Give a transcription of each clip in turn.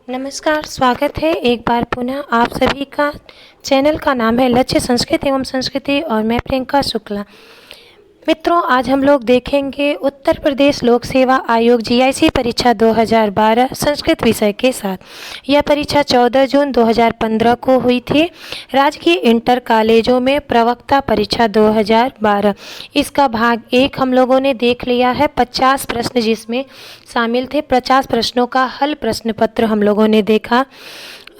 नमस्कार, स्वागत है एक बार पुनः आप सभी का। चैनल का नाम है लक्ष्य संस्कृत एवं संस्कृति और मैं प्रियंका शुक्ला। मित्रों, आज हम लोग देखेंगे उत्तर प्रदेश लोक सेवा आयोग जीआईसी परीक्षा 2012 संस्कृत विषय के साथ। यह परीक्षा 14 जून 2015 को हुई थी। राजकीय इंटर कॉलेजों में प्रवक्ता परीक्षा 2012। इसका भाग 1 हम लोगों ने देख लिया है। 50 प्रश्न जिसमें शामिल थे। 50 प्रश्नों का हल प्रश्न पत्र हम लोगों ने देखा।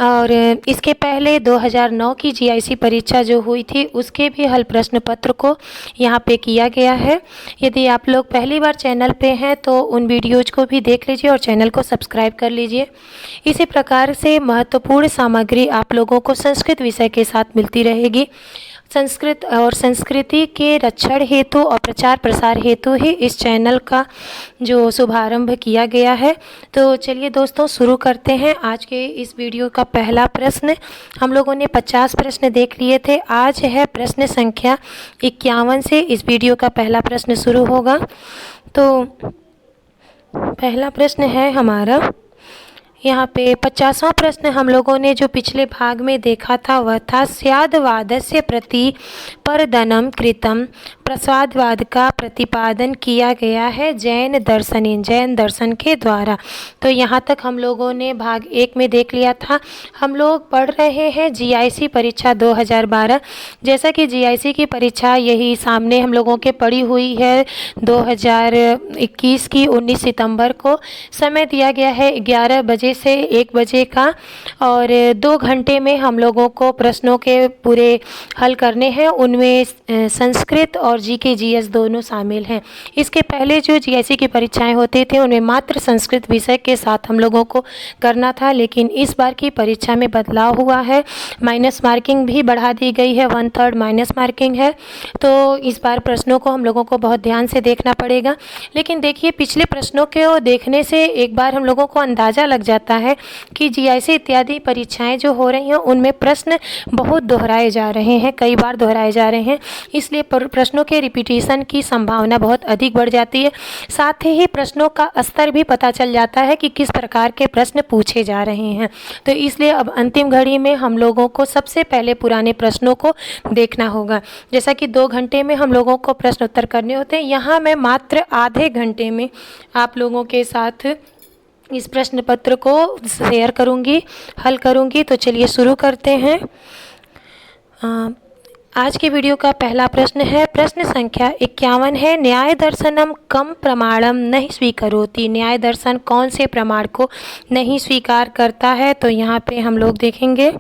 और इसके पहले 2009 की जीआईसी परीक्षा जो हुई थी उसके भी हल प्रश्न पत्र को यहाँ पे किया गया है। यदि आप लोग पहली बार चैनल पे हैं तो उन वीडियोज़ को भी देख लीजिए और चैनल को सब्सक्राइब कर लीजिए। इसी प्रकार से महत्वपूर्ण सामग्री आप लोगों को संस्कृत विषय के साथ मिलती रहेगी। संस्कृत और संस्कृति के रक्षण हेतु और प्रचार प्रसार हेतु ही इस चैनल का जो शुभारंभ किया गया है। तो चलिए दोस्तों, शुरू करते हैं आज के इस वीडियो का पहला प्रश्न। हम लोगों ने 50 प्रश्न देख लिए थे। आज है प्रश्न संख्या 51 से इस वीडियो का पहला प्रश्न शुरू होगा। तो पहला प्रश्न है हमारा यहाँ पे 50वां प्रश्न। हम लोगों ने जो पिछले भाग में देखा था वह था स्याद्वादस्य प्रति परदनम कृतम। प्रसादवाद का प्रतिपादन किया गया है जैन दर्शन के द्वारा। तो यहाँ तक हम लोगों ने भाग 1 में देख लिया था। हम लोग पढ़ रहे हैं जीआईसी परीक्षा 2012। जैसा कि जीआईसी की परीक्षा यही सामने हम लोगों के पड़ी हुई है 2021 की 19 सितंबर को। समय दिया गया है 11 बजे से 1 बजे का और 2 घंटे में हम लोगों को प्रश्नों के पूरे हल करने हैं। उनमें संस्कृत और जीके जीएस दोनों शामिल हैं। इसके पहले जो जीआईसी की परीक्षाएं होती थी उनमें मात्र संस्कृत विषय के साथ हम लोगों को करना था, लेकिन इस बार की परीक्षा में बदलाव हुआ है। माइनस मार्किंग भी बढ़ा दी गई है, 1/3 माइनस मार्किंग है। तो इस बार प्रश्नों को हम लोगों को बहुत ध्यान से देखना पड़ेगा। लेकिन देखिए, पिछले प्रश्नों को देखने से एक बार हम लोगों को अंदाज़ा लग जाता है कि जीआईसी इत्यादि परीक्षाएं जो हो रही हैं उनमें प्रश्न बहुत दोहराए जा रहे हैं, कई बार दोहराए जा रहे हैं। इसलिए प्रश्नों के रिपीटिशन की संभावना बहुत अधिक बढ़ जाती है। साथ ही प्रश्नों का स्तर भी पता चल जाता है कि किस प्रकार के प्रश्न पूछे जा रहे हैं। तो इसलिए अब अंतिम घड़ी में हम लोगों को सबसे पहले पुराने प्रश्नों को देखना होगा। जैसा कि 2 घंटे में हम लोगों को प्रश्न उत्तर करने होते हैं, यहाँ मैं मात्र आधे घंटे में आप लोगों के साथ इस प्रश्न पत्र को शेयर करूँगी, हल करूँगी। तो चलिए शुरू करते हैं। आज के वीडियो का पहला प्रश्न है, प्रश्न संख्या 51 है। न्याय दर्शनम कम प्रमाणम नहीं स्वीकरोति। न्याय दर्शन कौन से प्रमाण को नहीं स्वीकार करता है? तो यहाँ पे हम लोग देखेंगे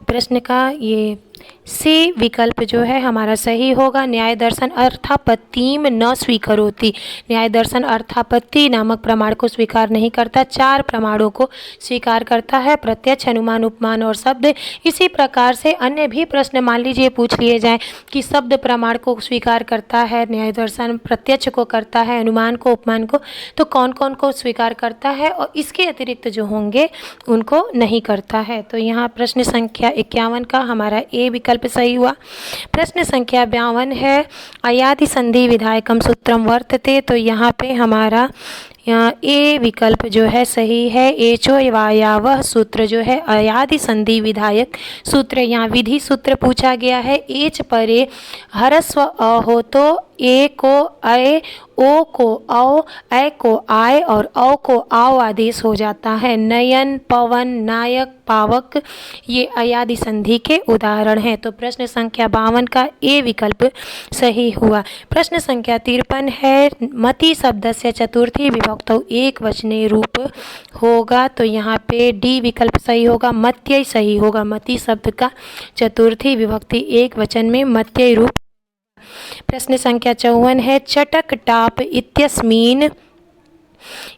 प्रश्न का ये सी विकल्प जो है हमारा सही होगा। न्याय दर्शन अर्थापत्तिम न स्वीकरोति। न्याय दर्शन अर्थापत्ति नामक प्रमाण को स्वीकार नहीं करता, 4 प्रमाणों को स्वीकार करता है, प्रत्यक्ष, अनुमान, उपमान और शब्द। इसी प्रकार से अन्य भी प्रश्न मान लीजिए पूछ लिए जाएं कि शब्द प्रमाण को स्वीकार करता है न्याय दर्शन, प्रत्यक्ष को करता है, अनुमान को, उपमान को, तो कौन कौन को स्वीकार करता है और इसके अतिरिक्त जो होंगे उनको नहीं करता है। तो यहाँ प्रश्न संख्या 51 का हमारा ए विकल्प सही हुआ। प्रश्न संख्या 52 है, अयादि संधि विधायकम सूत्रम वर्तते। तो यहाँ पे हमारा ए विकल्प जो है सही है। एचो वायावह सूत्र जो है अयादि संधि विधायक सूत्र। यहाँ विधि सूत्र पूछा गया है। एच परे हरस्व अ हो तो ए को अय, ओ को औ, ऐ को आय और औ को आओ आदेश हो जाता है। नयन, पवन, नायक, पावक ये अयादि संधि के उदाहरण हैं। तो प्रश्न संख्या 52 का ए विकल्प सही हुआ। प्रश्न संख्या 53 है, मति शब्द से चतुर्थी विभक्तौ एक वचने रूप होगा। तो यहाँ पे डी विकल्प सही होगा, मत्यय सही होगा। मति शब्द का चतुर्थी विभक्ति एक वचन में मत्यय रूप। प्रश्न संख्या 54 है, चटक टाप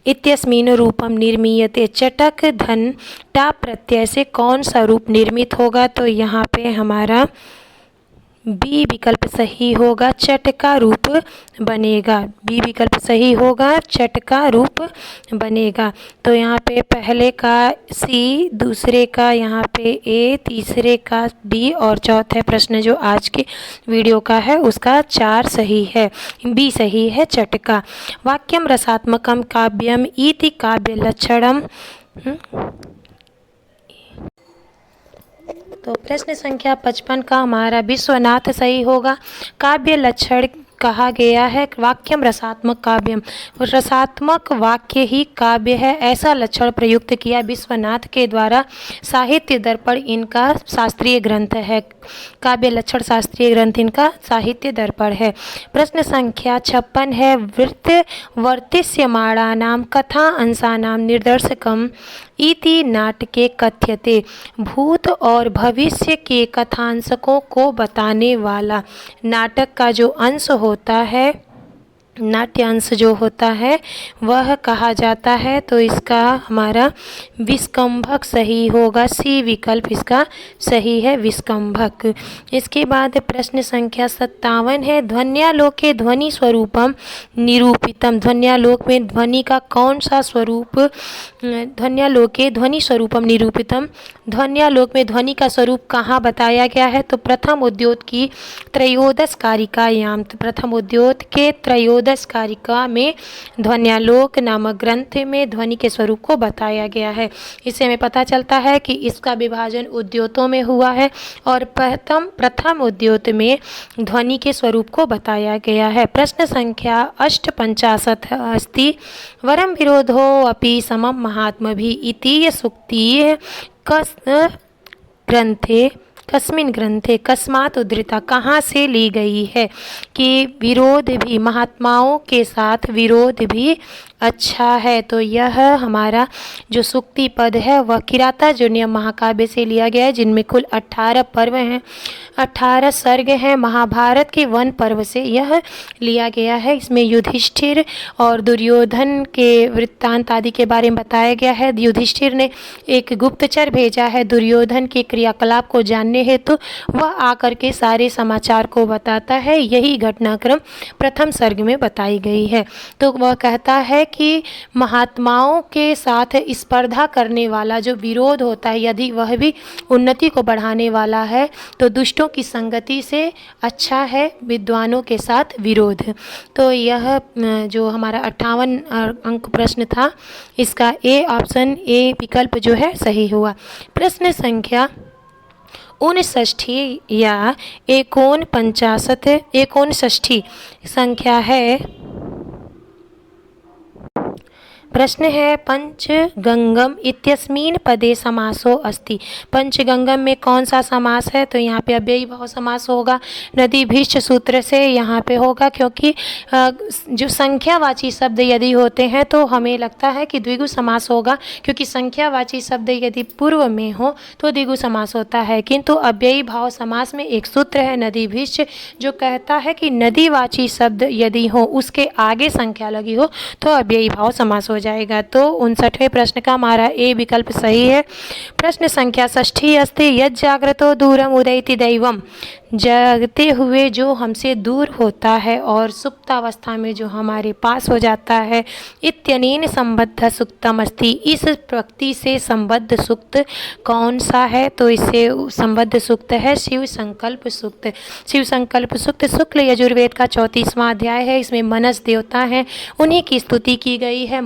इत्यस्मिन् रूपम निर्मीयते। चटक धन टाप प्रत्यय से कौन सा रूप निर्मित होगा? तो यहाँ पे हमारा बी विकल्प सही होगा, चट का रूप बनेगा। बी विकल्प सही होगा, चट का रूप बनेगा। तो यहाँ पे पहले का सी, दूसरे का यहाँ पे ए, तीसरे का डी और चौथे प्रश्न जो आज के वीडियो का है उसका 4 सही है, बी सही है चट का। वाक्यम रसात्मकम काव्यम इति काव्य लक्षणम तो प्रश्न संख्या 55 का हमारा विश्वनाथ सही होगा। काव्य लक्षण कहा गया है वाक्यम रसात्मक काव्यम, रसात्मक वाक्य ही काव्य है, ऐसा लक्षण प्रयुक्त किया विश्वनाथ के द्वारा। साहित्य दर्पण इनका शास्त्रीय ग्रंथ है। काव्य लक्षण शास्त्रीय ग्रंथ इनका साहित्य दर्पण है। प्रश्न संख्या 56 है वर्तिष्यमाणानां कथा अंशानां निर्दर्शकम इति नाटके कथ्यते। भूत और भविष्य के कथांशकों को बताने वाला नाटक का जो अंश होता है, नाट्यांश जो होता है वह कहा जाता है। तो इसका हमारा विस्कंभक सही होगा, सी विकल्प इसका सही है, विस्कंभक। इसके बाद प्रश्न संख्या 57 है ध्वन्यालोके ध्वनि स्वरूपम निरूपितम। ध्वन्यालोक में ध्वनि का कौन सा स्वरूप, ध्वन्यालोके ध्वनि स्वरूपम निरूपितम, ध्वन्यालोक में ध्वनि का स्वरूप कहाँ बताया गया है? तो प्रथम उद्योत की त्रयोदश कारिकायाम, प्रथम उद्योत के त्रयोदश कारिका में ध्वन्यालोक नामक ग्रंथ में ध्वनि के स्वरूप को बताया गया है। इससे हमें पता चलता है कि इसका विभाजन उद्योतों में हुआ है और प्रथम उद्योत में ध्वनि के स्वरूप को बताया गया है। प्रश्न संख्या 58 अस्ति वरम विरोधो अपि समम महात्मभिः इति सूक्ति कस्मिन् ग्रंथे कस्मात् उद्धृता, कहाँ से ली गई है? कि विरोध भी, महात्माओं के साथ विरोध भी अच्छा है। तो यह हमारा जो सूक्ति पद है वह किरातार्जुनीयम महाकाव्य से लिया गया है, जिनमें कुल 18 पर्व हैं, 18 सर्ग हैं। महाभारत के वन पर्व से यह लिया गया है। इसमें युधिष्ठिर और दुर्योधन के वृत्तांत आदि के बारे में बताया गया है। युधिष्ठिर ने एक गुप्तचर भेजा है दुर्योधन के क्रियाकलाप को जानने हेतु, वह आकर के सारे समाचार को बताता है। यही घटनाक्रम प्रथम सर्ग में बताई गई है। तो वह कहता है कि महात्माओं के साथ स्पर्धा करने वाला जो विरोध होता है, यदि वह भी उन्नति को बढ़ाने वाला है तो दुष्टों की संगति से अच्छा है विद्वानों के साथ विरोध। तो यह जो हमारा 58 अंक प्रश्न था, इसका ए ऑप्शन, ए विकल्प जो है सही हुआ। प्रश्न संख्या 59 या 59 संख्या है। प्रश्न है पंचगंगम इत्यस्मिन् पदे समासो अस्ति। पंचगंगम में कौन सा समास है? तो यहाँ पे अव्ययी भाव समास होगा। नदी भीष्ट सूत्र से यहाँ पे होगा, क्योंकि जो संख्यावाची शब्द यदि होते हैं तो हमें लगता है कि द्विगु समास होगा, क्योंकि संख्यावाची शब्द यदि पूर्व में हो तो द्विगु समास होता है। किंतु अव्ययी भाव समास में एक सूत्र है नदी भीष्ट, जो कहता है कि नदीवाची शब्द यदि हो उसके आगे संख्या लगी हो तो अव्ययी भाव समास हो जाएगा। तो 59वें प्रश्न का हमारा ए विकल्प सही है। प्रश्न संख्या 60 अस्ति यज् जाग्रतो दूरम उदयति दैवम। जागते हुए जो हमसे दूर होता है और सुप्तावस्था में जो हमारे पास हो जाता है, इत्यनेन संबद्ध सूक्तम अस्ति। इस प्रकृति से संबद्ध सूक्त कौन सा है? तो इससे संबद्ध सूक्त है शिव संकल्प सूक्त। शिव संकल्प सूक्त शुक्ल यजुर्वेद का 34वां अध्याय है। इसमें मनस देवता हैं, उन्हीं की स्तुति की गई है।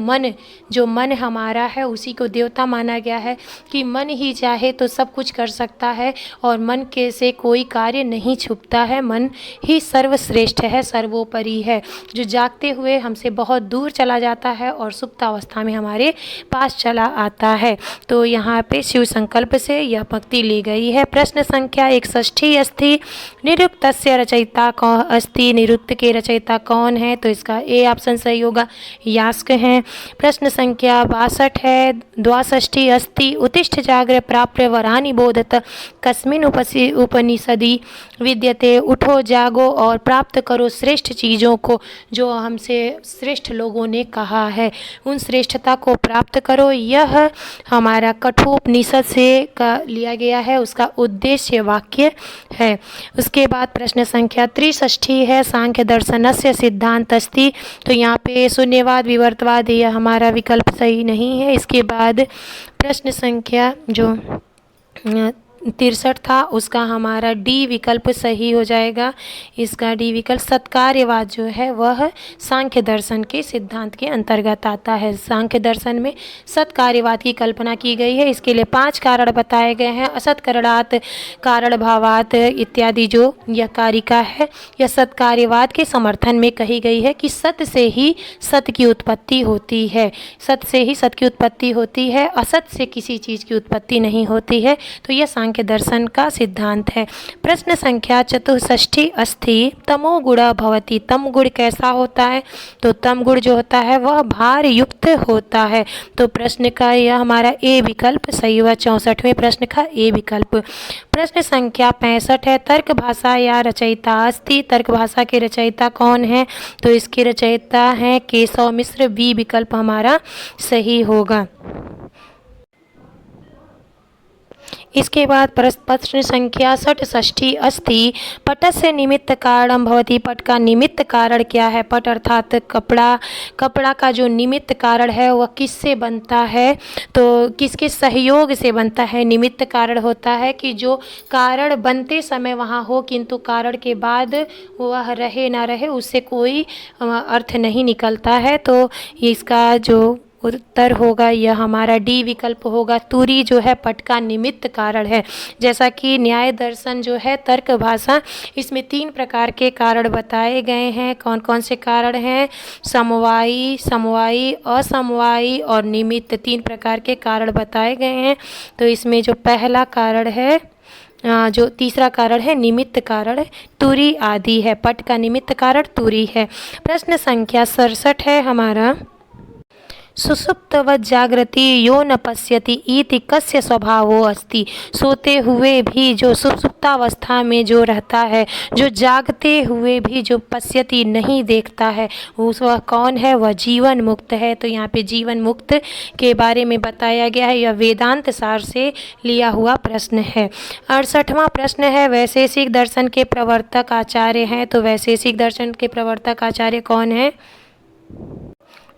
जो मन हमारा है उसी को देवता माना गया है, कि मन ही चाहे तो सब कुछ कर सकता है और मन के से कोई कार्य नहीं छुपता है। मन ही सर्वश्रेष्ठ है, सर्वोपरि है, जो जागते हुए हमसे बहुत दूर चला जाता है और सुप्तावस्था में हमारे पास चला आता है। तो यहाँ पे शिव संकल्प से यह पंक्ति ली गई है। प्रश्न संख्या 61 अस्ति निरुक्तस्य रचयिता कौन अस्ति। निरुक्त के रचयिता कौन है? तो इसका ए ऑप्शन सही होगा, यास्क हैं। प्रश्न संख्या 62 अस्ति उत्तिष्ठ जाग्र प्राप्य वरानि बोधत कस्मिन् उपनिषदि विद्यते। उठो जागो और प्राप्त करो श्रेष्ठ चीज़ों को, जो हमसे श्रेष्ठ लोगों ने कहा है उन श्रेष्ठता को प्राप्त करो। यह हमारा कठोपनिषद से का लिया गया है, उसका उद्देश्य वाक्य है। उसके बाद प्रश्न संख्या 63 है सांख्य दर्शनस्य सिद्धांत अस्ति। तो यहाँ पे शून्यवाद विवर्तवाद यह हमारा विकल्प सही नहीं है। इसके बाद प्रश्न संख्या जो 63 था, उसका हमारा डी विकल्प सही हो जाएगा। इसका डी विकल्प सत्कार्यवाद जो है वह सांख्य दर्शन के सिद्धांत के अंतर्गत आता है। सांख्य दर्शन में सत्कार्यवाद की कल्पना की गई है। इसके लिए 5 कारण बताए गए हैं। असत करणात् कारण भावात् इत्यादि जो यह कारिका है, यह सत्कार्यवाद के समर्थन में कही गई है कि सत्य से ही सत्य की उत्पत्ति होती है, सत्य से ही सत्य की उत्पत्ति होती है, असत्य से किसी चीज़ की उत्पत्ति नहीं होती है। तो यह सांख्य दर्शन का सिद्धांत है। प्रश्न संख्या 64 अस्ति तमो गुण भवति। तम गुण कैसा होता है? तो तम गुण जो होता है वह भार युक्त होता है। तो प्रश्न का यह हमारा ए विकल्प सही हुआ। 64वें प्रश्न का ए विकल्प। प्रश्न संख्या 65 है तर्क भाषा या रचयिता अस्ति। तर्क भाषा के रचयिता कौन है? तो इसके रचयिता हैं केशव मिश्र। बी विकल्प हमारा सही होगा। इसके बाद प्रश्न संख्या 67 अस्ति पटस्य निमित्त कारणं भवति। पट का निमित्त कारण क्या है? पट अर्थात कपड़ा का जो निमित्त कारण है वह किससे बनता है? तो किसके सहयोग से बनता है? निमित्त कारण होता है कि जो कारण बनते समय वहाँ हो किंतु कारण के बाद वह रहे ना रहे, उससे कोई अर्थ नहीं निकलता है। तो इसका जो उत्तर होगा यह हमारा डी विकल्प होगा। तुरी जो है पट का निमित्त कारण है। जैसा कि न्याय दर्शन जो है तर्क भाषा, इसमें 3 प्रकार के कारण बताए गए हैं। कौन कौन से कारण हैं? समवायी, समवायी, असमवायी और निमित्त, 3 प्रकार के कारण बताए गए हैं। तो इसमें जो पहला कारण है, जो तीसरा कारण है निमित्त कारण तुरी आदि है। पट का निमित्त कारण तुरी है। प्रश्न संख्या 67 है हमारा सुषुप्तवत् जागृति यो न पश्यति इति कस्य स्वभावो अस्ति। सोते हुए भी जो सुषुप्तावस्था में जो रहता है, जो जागते हुए भी जो पश्यति नहीं देखता है, वह कौन है? वह जीवन मुक्त है। तो यहाँ पे जीवन मुक्त के बारे में बताया गया है। यह वेदांत सार से लिया हुआ प्रश्न है। 68वां प्रश्न है वैशेषिक दर्शन के प्रवर्तक आचार्य हैं। तो वैशेषिक दर्शन के प्रवर्तक आचार्य कौन है?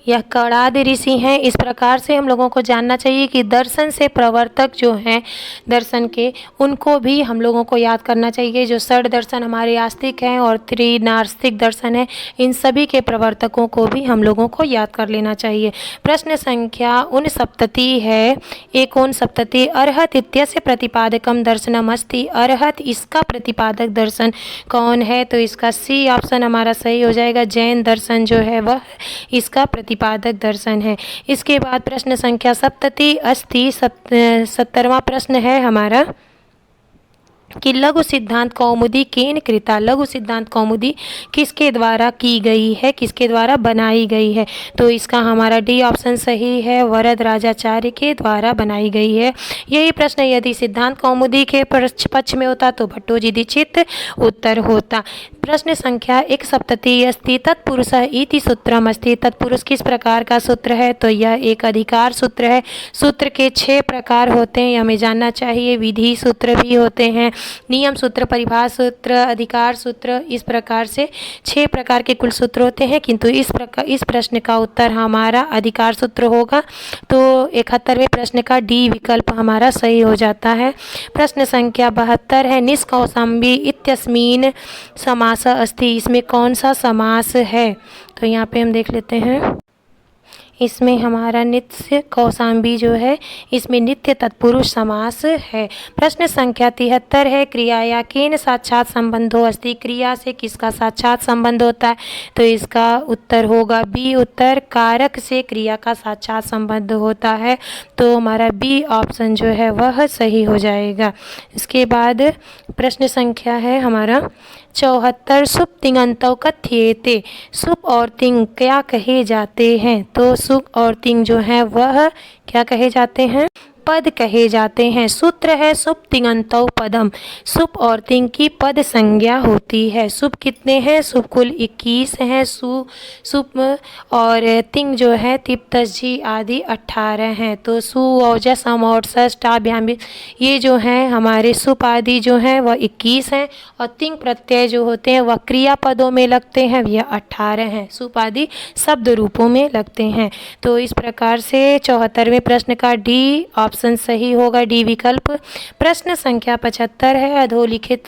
यह कणाद ऋषि हैं। इस प्रकार से हम लोगों को जानना चाहिए कि दर्शन से प्रवर्तक जो हैं दर्शन के, उनको भी हम लोगों को याद करना चाहिए। जो षड दर्शन हमारे आस्तिक हैं और त्रिनास्तिक दर्शन है, इन सभी के प्रवर्तकों को भी हम लोगों को याद कर लेना चाहिए। प्रश्न संख्या 69 है। 69 अर्हत इत्यस्य प्रतिपादकम दर्शनम अस्ति। अर्हत इसका प्रतिपादक दर्शन कौन है? तो इसका सी ऑप्शन हमारा सही हो जाएगा। जैन दर्शन जो है वह इसका प्रतिपादक दर्शन है। इसके बाद प्रश्न संख्या 70 अस्ति 70वां प्रश्न है हमारा कि लघु सिद्धांत कौमुदी केन कृता। लघु सिद्धांत कौमुदी किसके द्वारा की गई है, किसके द्वारा बनाई गई है? तो इसका हमारा डी ऑप्शन सही है। वरद राजाचार्य के द्वारा बनाई गई है। यही प्रश्न यदि सिद्धांत कौमुदी के पक्ष में होता तो भट्टोजी दीक्षित उत्तर होता। प्रश्न संख्या 71 अस्ति तत्पुरुषः इति सूत्रम अस्ति। तत्पुरुष किस प्रकार का सूत्र है? तो यह एक अधिकार सूत्र है। सूत्र के 6 प्रकार होते हैं, हमें जानना चाहिए। विधि सूत्र भी होते हैं, नियम सूत्र, परिभाष सूत्र, अधिकार सूत्र, इस प्रकार से 6 प्रकार के कुल सूत्र होते हैं। किंतु इस प्रश्न का उत्तर हमारा अधिकार सूत्र होगा। तो 71वें प्रश्न का डी विकल्प हमारा सही हो जाता है। प्रश्न संख्या 72 है निष्कौशाम्बी इत्यस्मिन् समास अस्ति। इसमें कौन सा समास है? तो यहाँ पे हम देख लेते हैं। इसमें हमारा नित्य कौशाम्बी जो है इसमें नित्य तत्पुरुष समास है। प्रश्न संख्या 73 है क्रियाया केन साक्षात संबंधो अस्ति। क्रिया से किसका साक्षात संबंध होता है? तो इसका उत्तर होगा बी उत्तर, कारक से क्रिया का साक्षात संबंध होता है। तो हमारा बी ऑप्शन जो है वह सही हो जाएगा। इसके बाद प्रश्न संख्या है हमारा 74 सुप तिङन्तौ कथ्येते। सुप और तिंग क्या कहे जाते हैं? तो सुप और तिंग जो है वह क्या कहे जाते हैं? पद कहे जाते हैं। सूत्र है सुप तिङन्तौ पदम। सुप और तिंग की पद संज्ञा होती है। सुप कितने हैं? सुप कुल 21 हैं। सुप और तिंग जो है तिप्तजी आदि 18 हैं। तो सु औजस अम और षष्ठाभ्याम ये जो हैं हमारे सुप आदि जो हैं वह 21 हैं और तिंग प्रत्यय जो होते हैं वह क्रिया पदों में लगते हैं, यह 18 हैं। सुप आदि शब्द रूपों में लगते हैं। तो इस प्रकार से 74वें प्रश्न का डी ऑप्शन ऑप्शन सही होगा, डी विकल्प। प्रश्न संख्या 75 है, अधोलिखित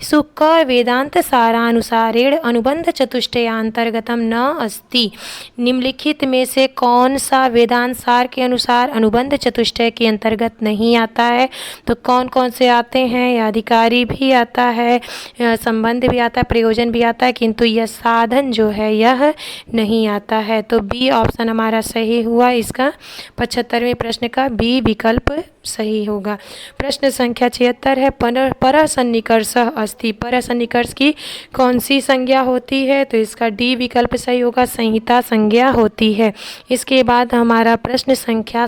सुख वेदांत सारानुसारेण अनुबंध चतुष्टयांतर्गतम न अस्ति। निम्नलिखित में से कौन सा वेदांत सार के अनुसार अनुबंध चतुष्टय के अंतर्गत नहीं आता है? तो कौन कौन से आते हैं? या अधिकारी भी आता है, संबंध भी आता है, प्रयोजन भी आता है, किंतु यह साधन जो है यह नहीं आता है। तो बी ऑप्शन हमारा सही हुआ, इसका 75वें प्रश्न का बी विकल्प सही होगा। प्रश्न संख्या 76 है, परसन्निकर्षः अस्ति। परसन्निकर्ष की कौन सी संज्ञा होती है? तो इसका डी विकल्प सही होगा, संहिता संज्ञा होती है। इसके बाद हमारा प्रश्न संख्या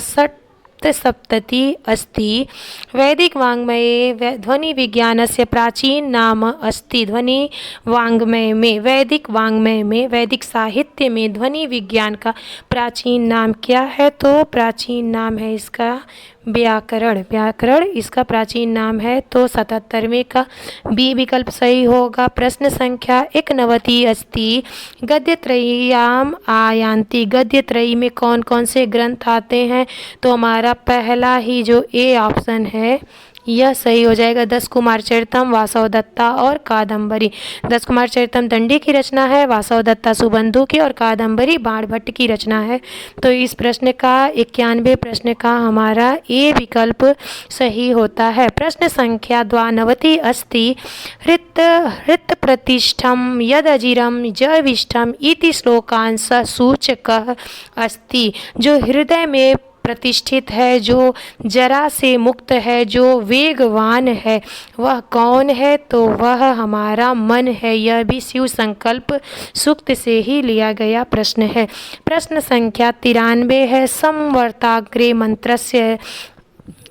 सप्तति अस्ति। वैदिक वाङ्मये ध्वनि विज्ञानस्य प्राचीन नाम अस्ति। ध्वनि वाङ्मय में, वैदिक वाङ्मय में, वैदिक साहित्य में ध्वनि विज्ञान का प्राचीन नाम क्या है? तो प्राचीन नाम है इसका व्याकरण। व्याकरण इसका प्राचीन नाम है। तो 77वें का बी विकल्प सही होगा। प्रश्न संख्या 91 अस्ति। गद्यत्रयीयाम आयान्ति। गद्यत्रयी में कौन कौन से ग्रंथ आते हैं? तो हमारा पहला ही जो ए ऑप्शन है यह सही हो जाएगा, 10 कुमार चरितम, वासवदत्ता और कादम्बरी। 10 कुमार चरितम दंडी की रचना है, वासवदत्ता सुबंधु की और कादम्बरी बाणभट्ट की रचना है। तो इस प्रश्न का 91 प्रश्न का हमारा ए विकल्प सही होता है। प्रश्न संख्या 92 अस्ति। हृत प्रतिष्ठम यद अजिरम जविष्ठम इति श्लोकांश सूचकः अस्ति। जो हृदय में प्रतिष्ठित है, जो जरा से मुक्त है, जो वेगवान है, वह कौन है? तो वह हमारा मन है। यह भी शिव संकल्प सूक्त से ही लिया गया प्रश्न है। प्रश्न संख्या 93 है, संवर्ताग्रे मंत्रस्य।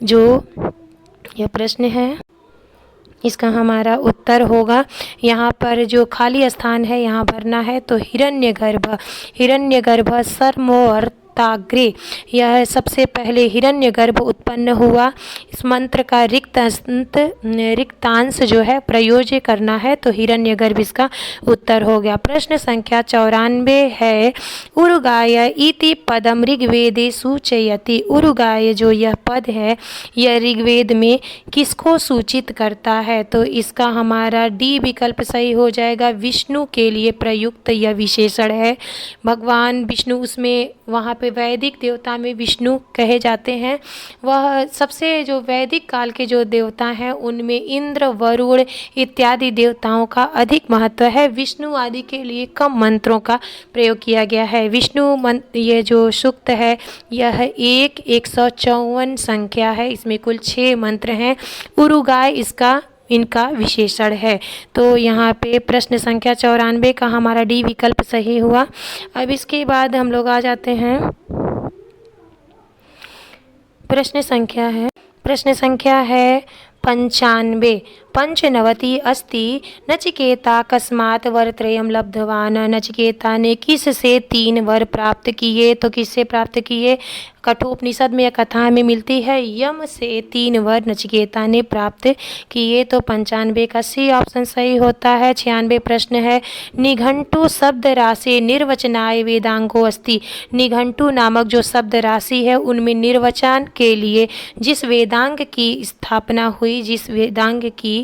जो यह प्रश्न है इसका हमारा उत्तर होगा, यहाँ पर जो खाली स्थान है यहाँ भरना है। तो हिरण्यगर्भ, हिरण्यगर्भ सर्ववर्ताग्रे, यह सबसे पहले हिरण्यगर्भ उत्पन्न हुआ। इस मंत्र का रिक्तांश जो है प्रयोज्य करना है, तो हिरण्यगर्भ इसका उत्तर हो गया। प्रश्न संख्या 94 है, उरुगाय इति पदम ऋग्वेदे सूचयति। उरुगाय जो यह पद है यह ऋग्वेद में किसको सूचित करता है? तो इसका हमारा डी विकल्प सही हो जाएगा, विष्णु के लिए प्रयुक्त यह विशेषण है। भगवान विष्णु उसमें, वहाँ पे वैदिक देवता में विष्णु कहे जाते हैं। वह सबसे जो वैदिक काल के जो देवता हैं उनमें इंद्र, वरुण इत्यादि देवताओं का अधिक महत्व है। विष्णु आदि के लिए कम मंत्रों का प्रयोग किया गया है। विष्णु मंत्र, ये जो सूक्त है यह 154 संख्या है, इसमें कुल 6 मंत्र हैं। उरुगाय इसका इनका विशेषण है। तो यहाँ पे प्रश्न संख्या 94 का हमारा डी विकल्प सही हुआ। अब इसके बाद हम लोग आ जाते हैं प्रश्न संख्या है 95। 95 अस्ति। नचिकेता कस्मात् वरत्रयं लब्धवान। नचिकेता ने किस से 3 वर प्राप्त किए? तो किससे प्राप्त किए? कठोपनिषद में या कथा में मिलती है, यम से 3 वर नचिकेता ने प्राप्त किए। तो 95 का सी ऑप्शन सही होता है। 96 प्रश्न है, निघंटु शब्द राशि निर्वचनाय वेदांगो अस्ति। निघंटु नामक जो शब्द राशि है उनमें निर्वचन के लिए जिस वेदांग की स्थापना हुई, जिस वेदांग की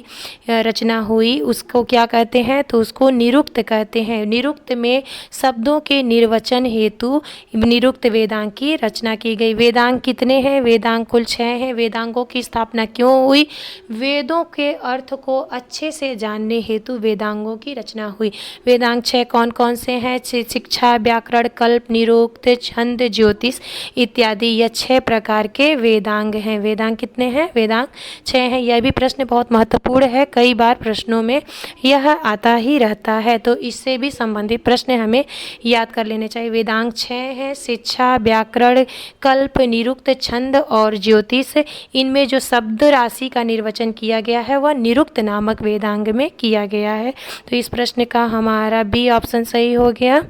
रचना हुई, उसको क्या कहते हैं? तो उसको निरुक्त कहते हैं। निरुक्त में शब्दों के निर्वचन हेतु निरुक्त वेदांग की रचना की गई। वेदांग कितने हैं? वेदांग कुल 6 हैं। वेदांगों की स्थापना क्यों हुई? वेदों के अर्थ को अच्छे से जानने हेतु वेदांगों की रचना हुई। वेदांग 6 कौन कौन से हैं? शिक्षा, व्याकरण, कल्प, निरुक्त, छंद, ज्योतिष इत्यादि। यह 6 प्रकार के वेदांग हैं। वेदांग कितने हैं? वेदांग 6 हैं। यह भी प्रश्न बहुत महत्वपूर्ण है, कई बार प्रश्नों में यह आता ही रहता है, तो इससे भी संबंधित प्रश्न हमें याद कर लेने चाहिए। वेदांग 6 हैं, शिक्षा, व्याकरण, कल्प, निरुक्त, छंद और ज्योतिष। इनमें जो शब्द राशि का निर्वचन किया गया है वह निरुक्त नामक वेदांग में किया गया है। तो इस प्रश्न का हमारा बी ऑप्शन सही हो गया।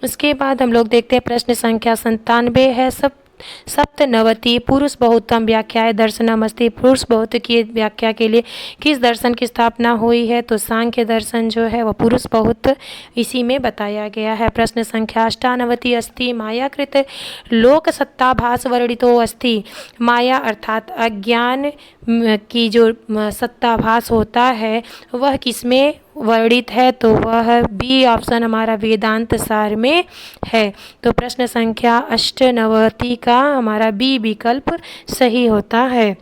उसके बाद हम लोग देखते हैं प्रश्न संख्या 97 है, सप्तनवति पुरुष बहुतम व्याख्याय दर्शनमस्ति। पुरुष बहुत की व्याख्या के लिए किस दर्शन की स्थापना हुई है? तो सांख्य दर्शन जो है वह पुरुष बहुत इसी में बताया गया है। प्रश्न संख्या 98 अस्ति मायाकृत लोक सत्ताभास वर्णितो अस्ति। माया अर्थात अज्ञान की जो सत्ताभास होता है वह किसमें वर्णित है? तो वह बी ऑप्शन हमारा वेदांत सार में है। तो प्रश्न संख्या 98 का हमारा बी विकल्प सही होता है।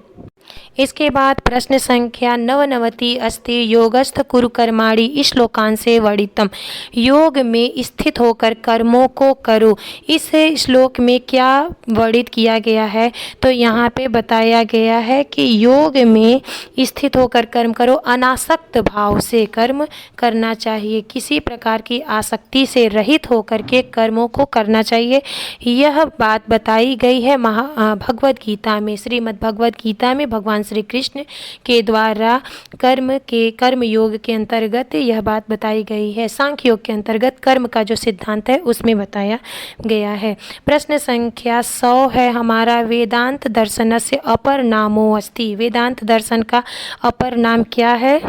इसके बाद प्रश्न संख्या 99 अस्ति योगस्थ कुरु कर्माणि इस श्लोकांश से वर्णितम। योग में स्थित होकर कर्मों को करो, इस श्लोक में क्या वर्णित किया गया है? तो यहाँ पे बताया गया है कि योग में स्थित होकर कर्म करो, अनासक्त भाव से कर्म करना चाहिए, किसी प्रकार की आसक्ति से रहित होकर के कर्मों को करना चाहिए। यह बात बताई गई है भगवद गीता में। श्रीमद् भगवद गीता में भगवान श्री कृष्ण के द्वारा कर्म योग के अंतर्गत यह बात बताई गई है। सांख्य योग के अंतर्गत कर्म का जो सिद्धांत है उसमें बताया गया है। प्रश्न संख्या 100 है हमारा वेदांत दर्शनस्य अपर नामो अस्ति। वेदांत दर्शन का अपर नाम क्या है?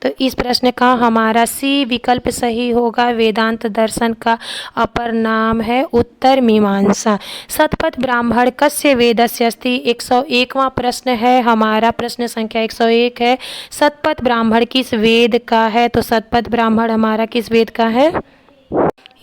तो इस प्रश्न का हमारा सी विकल्प सही होगा। वेदांत दर्शन का अपर नाम है उत्तर मीमांसा। शतपथ ब्राह्मण कस्य वेदस्य अस्ति। 101वां प्रश्न है हमारा। प्रश्न संख्या 101 है शतपथ ब्राह्मण किस वेद का है? तो शतपथ ब्राह्मण हमारा किस वेद का है?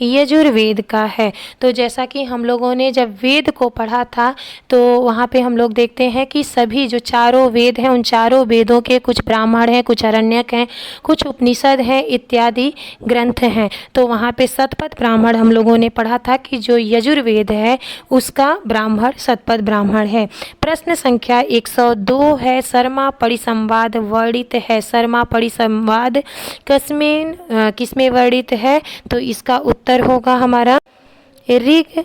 यजुर्वेद का है। तो जैसा कि हम लोगों ने जब वेद को पढ़ा था तो वहाँ पे हम लोग देखते हैं कि सभी जो चारों वेद हैं उन चारों वेदों के कुछ ब्राह्मण हैं, कुछ आरण्यक हैं, कुछ उपनिषद हैं इत्यादि ग्रंथ हैं। तो वहाँ पे शतपथ ब्राह्मण हम लोगों ने पढ़ा था कि जो यजुर्वेद है उसका ब्राह्मण शतपथ ब्राह्मण है। प्रश्न संख्या 102 है शर्मा परिसंवाद वर्णित है। शर्मा परिसंवाद किसमें वर्णित है? तो इसका उत्तर होगा हमारा ऋग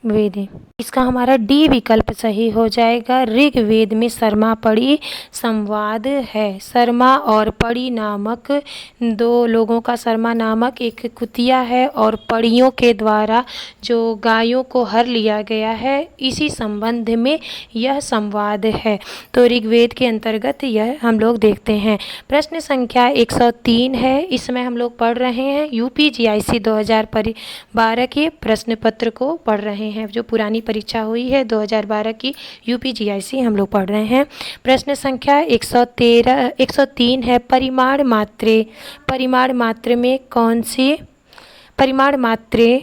वेद। इसका हमारा डी विकल्प सही हो जाएगा। ऋग्वेद में शर्मा पड़ी संवाद है। शर्मा और पड़ी नामक दो लोगों का, शर्मा नामक एक कुतिया है और पड़ियों के द्वारा जो गायों को हर लिया गया है, इसी संबंध में यह संवाद है। तो ऋग्वेद के अंतर्गत यह हम लोग देखते हैं। प्रश्न संख्या 103 है। इसमें हम लोग पढ़ रहे हैं UPGIC 2012 के प्रश्न पत्र को पढ़ रहे हैं। जो पुरानी परीक्षा हुई है 2012 की UPGIC हम लोग पढ़ रहे हैं। प्रश्न संख्या 103 है परिमाण मात्रे में कौन सी परिमाण मात्रे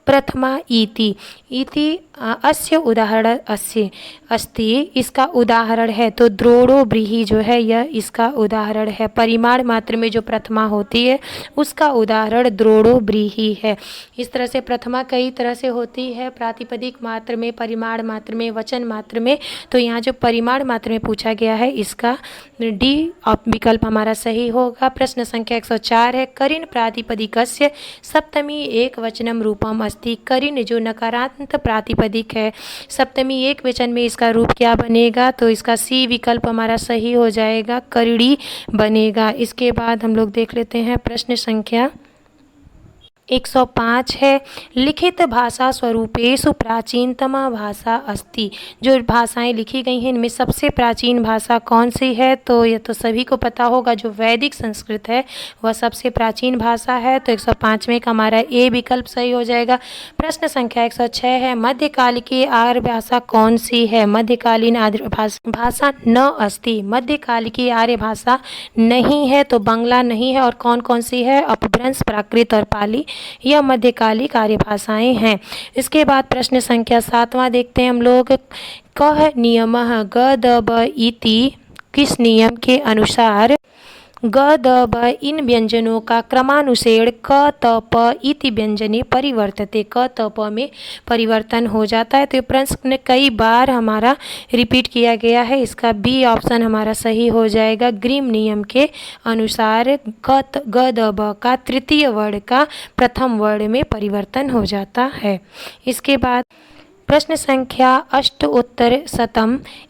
प्रथमा इति अस्य उदाहरण अस्य अस्ति। इसका उदाहरण है तो द्रोणो ब्रीहि जो है यह इसका उदाहरण है। परिमाण मात्र में जो प्रथमा होती है उसका उदाहरण द्रोणो ब्रीहि है। इस तरह से प्रथमा कई तरह से होती है, प्रातिपदिक मात्र में, परिमाण मात्र में, वचन मात्र में। तो यहाँ जो परिमाण मात्र में पूछा गया है इसका डी विकल्प हमारा सही होगा। प्रश्न संख्या 104 है करिन प्रातिपदिकस्य सप्तमी एक वचनम रूपम अस्ति। करिन जो नकारात्मक प्रातिपदिक है, सप्तमी एक वचन में इसका रूप क्या बनेगा? तो इसका सी विकल्प हमारा सही हो जाएगा, करिणी बनेगा। इसके बाद हम लोग देख लेते हैं प्रश्न संख्या 105 है लिखित भाषा स्वरूपेषु प्राचीनतमा भाषा अस्ति। जो भाषाएं लिखी गई हैं इनमें सबसे प्राचीन भाषा कौन सी है? तो ये तो सभी को पता होगा, जो वैदिक संस्कृत है वह सबसे प्राचीन भाषा है। तो 105वें का हमारा ए विकल्प सही हो जाएगा। प्रश्न संख्या 106 है मध्यकाल की आर्य भाषा कौन सी है? मध्यकालीन आर्य भाषा न अस्ति। मध्यकाल की आर्य भाषा नहीं है तो बंगला नहीं है। और कौन कौन सी है? अपभ्रंश, प्राकृत और पाली, यह मध्यकालिक आर्य भाषाएं हैं। इसके बाद प्रश्न संख्या 7वां देखते हैं हम लोग। कह नियमः ग द ब इति। किस नियम के अनुसार ग द ब इन व्यंजनों का क्रमानुसार क त प इति व्यंजने परिवर्तते। क त प में परिवर्तन हो जाता है। तो ये प्रश्न कई बार हमारा रिपीट किया गया है। इसका बी ऑप्शन हमारा सही हो जाएगा। ग्रीम नियम के अनुसार ग द ब का तृतीय वर्ण का प्रथम वर्ण में परिवर्तन हो जाता है। इसके बाद प्रश्न संख्या 8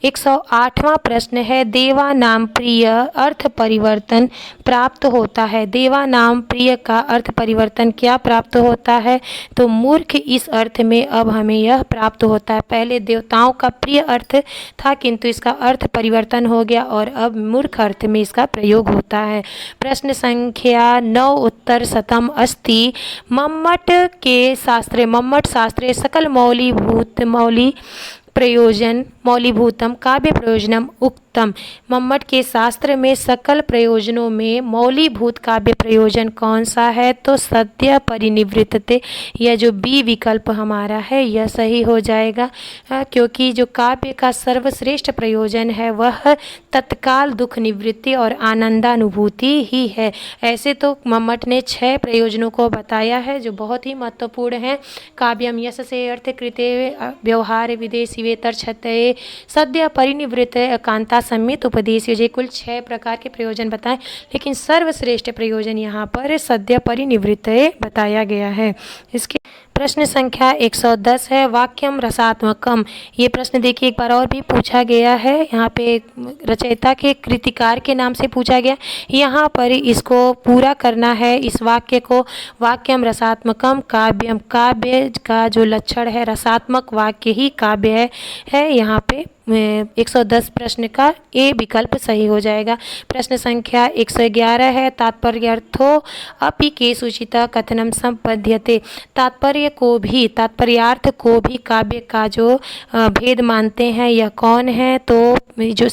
108वां प्रश्न है, देवानाम प्रिय अर्थ परिवर्तन प्राप्त होता है। देवानाम प्रिय का अर्थ परिवर्तन क्या प्राप्त होता है? तो मूर्ख, इस अर्थ में अब हमें यह प्राप्त होता है। पहले देवताओं का प्रिय अर्थ था किंतु इसका अर्थ परिवर्तन हो गया और अब मूर्ख अर्थ में इसका प्रयोग होता है। प्रश्न संख्या 9 अस्ति मम्मट शास्त्रे सकल मौलीभूतम काव्य प्रयोजनम उक्तम। मम्मट के शास्त्र में सकल प्रयोजनों में मौलीभूत काव्य प्रयोजन कौन सा है? तो सद्य परिनिवृत्ते, यह जो बी विकल्प हमारा है यह सही हो जाएगा, क्योंकि जो काव्य का सर्वश्रेष्ठ प्रयोजन है वह तत्काल दुख निवृत्ति और आनंदानुभूति ही है। ऐसे तो मम्मट ने 6 प्रयोजनों को बताया है जो बहुत ही महत्वपूर्ण हैं। काव्यम यशसे अर्थकृते व्यवहार विदेशी तर्छते सद्य परिनिवृत्त एकांता सम्मित उपदेश, ये कुल 6 प्रकार के प्रयोजन बताएं, लेकिन सर्वश्रेष्ठ प्रयोजन यहाँ पर सद्य परिनिवृत्त बताया गया है। इसके प्रश्न संख्या 110 है, वाक्यम रसात्मकम। ये प्रश्न देखिए एक बार और भी पूछा गया है, यहाँ पे रचयिता के कृतिकार के नाम से पूछा गया। यहाँ पर इसको पूरा करना है, इस वाक्य को। वाक्यम रसात्मकम काव्यम, काव्य का जो लक्षण है रसात्मक वाक्य ही काव्य है। यहाँ पे 110 प्रश्न का ए विकल्प सही हो जाएगा। प्रश्न संख्या 111 है, तात्पर्यार्थो अपि केषुचित् कथनम संपद्यते। तात्पर्यार्थ को भी काव्य का जो भेद मानते हैं यह कौन है? तो जो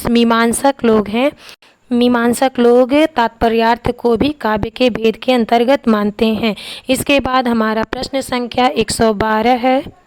मीमांसक लोग तात्पर्यार्थ को भी काव्य के भेद के अंतर्गत मानते हैं। इसके बाद हमारा प्रश्न संख्या 112 है,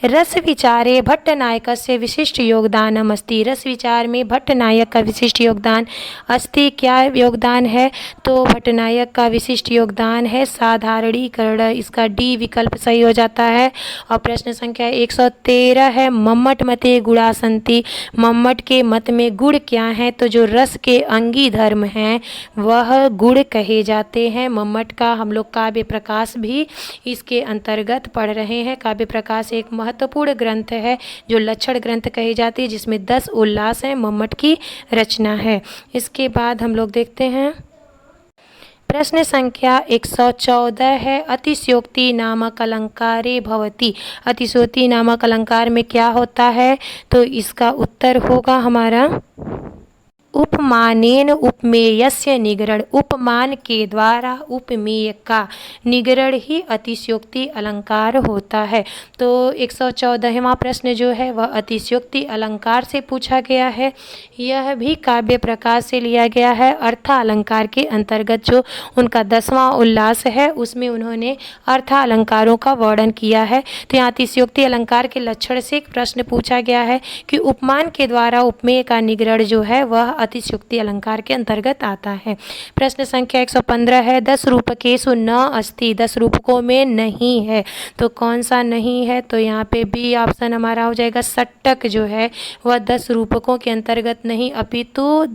रस विचारे भट्टनायकस्य विशिष्ट योगदानम अस्ति। रस विचार में भट्टनायक का विशिष्ट योगदान अस्ति, क्या योगदान है? तो भट्टनायक का विशिष्ट योगदान है साधारणीकरण, इसका डी विकल्प सही हो जाता है। और प्रश्न संख्या 113 है, मम्मट मते गुणा सन्ति। मम्मट के मत में गुण क्या है? तो जो रस के अंगी धर्म हैं वह गुण कहे जाते हैं। मम्मट का हम लोग काव्य प्रकाश भी इसके अंतर्गत पढ़ रहे हैं। काव्य प्रकाश एक महत्वपूर्ण ग्रंथ है जो लक्षण ग्रंथ कही जाती है, जिसमें 10 उल्लास हैं, मम्मट की रचना है। इसके बाद हम लोग देखते हैं प्रश्न संख्या 114 है, अतिशयोक्ति नामक अलंकारे भवति। अतिशयोक्ति नामक अलंकार में क्या होता है? तो इसका उत्तर होगा हमारा उपमानेन उपमेयस्य निगरण। उपमान के द्वारा उपमेय का निगरण ही अतिशयोक्ति अलंकार होता है। तो 114वां प्रश्न जो है वह अतिशयोक्ति अलंकार से पूछा गया है। यह भी काव्य प्रकाश से लिया गया है। अर्थालंकार के अंतर्गत जो उनका 10वां उल्लास है उसमें उन्होंने अर्थालंकारों का वर्णन किया है। तो यहाँ अतिशयोक्ति अलंकार के लक्षण से एक प्रश्न पूछा गया है कि उपमान के द्वारा उपमेय का निगरण जो है वह अतिशयोक्ति अलंकार के अंतर्गत आता है। प्रश्न संख्या 115 है, 10 रूपकेषु न अस्ति। 10 रूपकों में नहीं है, तो कौन सा नहीं है? तो यहाँ पे बी ऑप्शन हमारा हो जाएगा। सट्टक जो है वह 10 रूपकों के अंतर्गत नहीं अपितु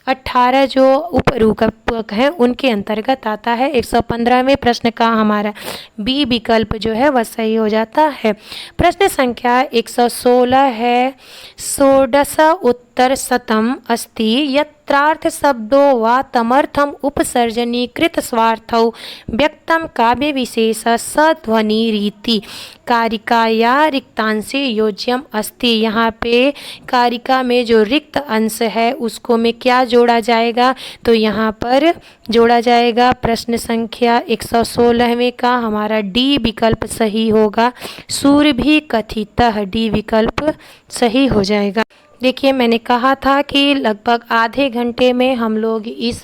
18 जो उपरूपक हैं उनके अंतर्गत आता है। 115वें प्रश्न का हमारा बी विकल्प जो है वह सही हो जाता है। प्रश्न संख्या 116 है, षोडश उत्तर शतम अस्ति यत्रार्थ शब्दो वा तमर्थम उपसर्जनीकृत स्वार्थौ व्यक्तम काव्य विशेष सध्वनि रीति कारिकाया रिक्तांशे योज्यम अस्ति। यहाँ पे कारिका में जो रिक्त अंश है उसको में क्या जोड़ा जाएगा? तो यहाँ पर जोड़ा जाएगा प्रश्न संख्या 116वें का हमारा डी विकल्प सही होगा। सूर्य कथितः, डी विकल्प सही हो जाएगा। देखिए मैंने कहा था कि लगभग आधे घंटे में हम लोग इस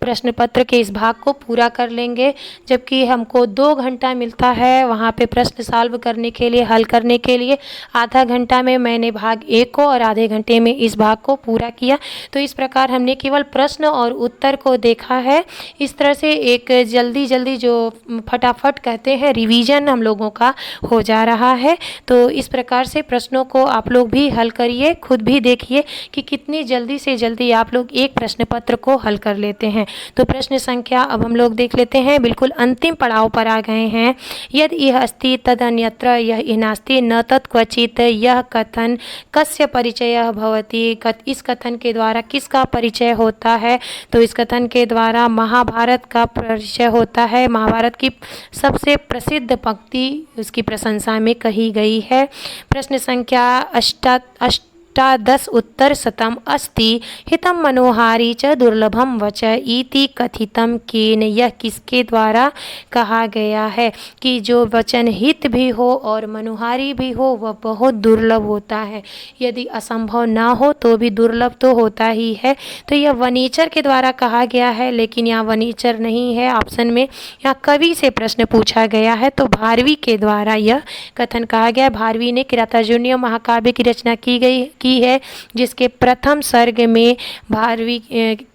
प्रश्न पत्र के इस भाग को पूरा कर लेंगे, जबकि हमको 2 घंटा मिलता है वहाँ पे प्रश्न सॉल्व करने के लिए, हल करने के लिए। आधा घंटा में मैंने भाग 1 को और आधे घंटे में इस भाग को पूरा किया। तो इस प्रकार हमने केवल प्रश्न और उत्तर को देखा है। इस तरह से एक जल्दी जो फटाफट कहते हैं रिवीजन हम लोगों का हो जा रहा है। तो इस प्रकार से प्रश्नों को आप लोग भी हल करिए, खुद भी भी देखिए कि कितनी जल्दी से जल्दी आप लोग एक प्रश्न पत्र को हल कर लेते हैं। तो प्रश्न संख्या अब हम लोग देख लेते हैं, बिल्कुल अंतिम पड़ाव पर आ गए हैं। यदि यह अस्ति तद अन्यत्र यह नास्ति न तत् क्वचित, यह कथन कस्य परिचयः भवति। इस कथन के द्वारा किसका परिचय होता है? तो इस कथन के द्वारा महाभारत का परिचय होता है। महाभारत की सबसे प्रसिद्ध पंक्ति उसकी प्रशंसा में कही गई है। प्रश्न संख्या अष्टादश उत्तर शतम अस्ति हितम मनोहारी च दुर्लभम वच इति कथितम केन। यह किसके द्वारा कहा गया है कि जो वचन हित भी हो और मनोहारी भी हो वह बहुत दुर्लभ होता है। यदि असंभव ना हो तो भी दुर्लभ तो होता ही है। तो यह वनीचर के द्वारा कहा गया है, लेकिन यहाँ वनीचर नहीं है ऑप्शन में, यहाँ कवि से प्रश्न पूछा गया है। तो भारवी के द्वारा यह कथन कहा गया है। भारवी ने किरातार्जुनीय महाकाव्य की रचना की है, जिसके प्रथम सर्ग में भारवी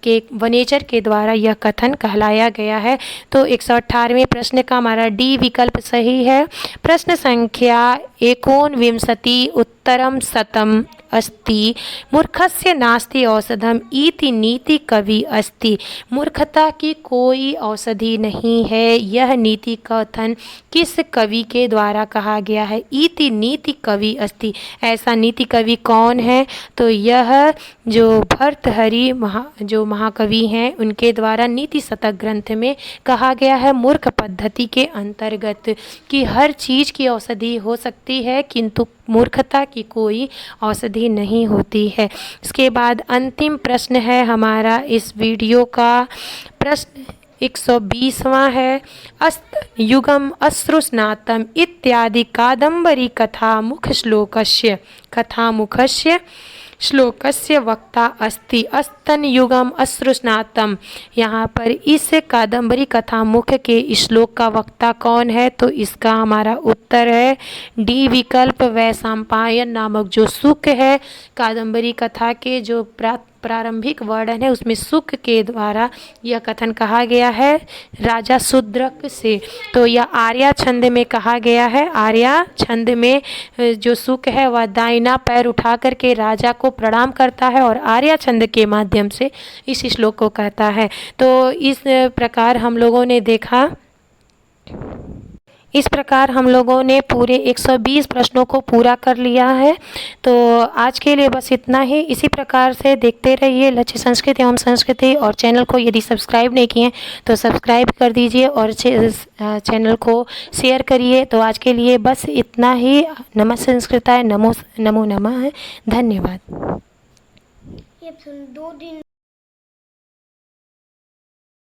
के वनेचर के द्वारा यह कथन कहलाया गया है। तो 118वें प्रश्न का हमारा डी विकल्प सही है। प्रश्न संख्या 29 उत्तरम शतम अस्ति मूर्खस्य नास्ति औषधम इति नीति कवि अस्ति। मूर्खता की कोई औषधि नहीं है, यह नीति कथन किस कवि के द्वारा कहा गया है? इति नीति कवि अस्ति। ऐसा नीति कवि कौन है? तो यह जो भर्तृहरि जो महाकवि हैं उनके द्वारा नीति शतक ग्रंथ में कहा गया है, मूर्ख पद्धति के अंतर्गत, कि हर चीज़ की औषधि हो सकती है किंतु मूर्खता की कोई औषधि नहीं होती है। इसके बाद अंतिम प्रश्न है हमारा इस वीडियो का, प्रश्न 120वां है। अस्त युगम अश्रुस्नातम इत्यादि कादम्बरी कथामुखस्य श्लोकस्य वक्ता अस्ति अस्तन युगम अश्रुस्नातम। यहाँ पर इस कादम्बरी कथामुख के श्लोक का वक्ता कौन है? तो इसका हमारा उत्तर है डी विकल्प, वैशंपायन नामक जो शुक है। कादम्बरी कथा के जो प्रारंभिक वर्णन है उसमें शुक के द्वारा यह कथन कहा गया है राजा शूद्रक से। तो यह आर्या छंद में कहा गया है। आर्या छंद में जो शुक है वह दाहिना पैर उठा करके राजा को प्रणाम करता है और आर्या छंद के माध्यम से इस श्लोक को कहता है। तो इस प्रकार हम लोगों ने देखा, इस प्रकार हम लोगों ने पूरे 120 प्रश्नों को पूरा कर लिया है। तो आज के लिए बस इतना ही। इसी प्रकार से देखते रहिए लक्ष्य संस्कृत एवं संस्कृति, और चैनल को यदि सब्सक्राइब नहीं किए तो सब्सक्राइब कर दीजिए और चैनल को शेयर करिए। तो आज के लिए बस इतना ही। नमः संस्कृताय, नमो नमः, धन्यवाद।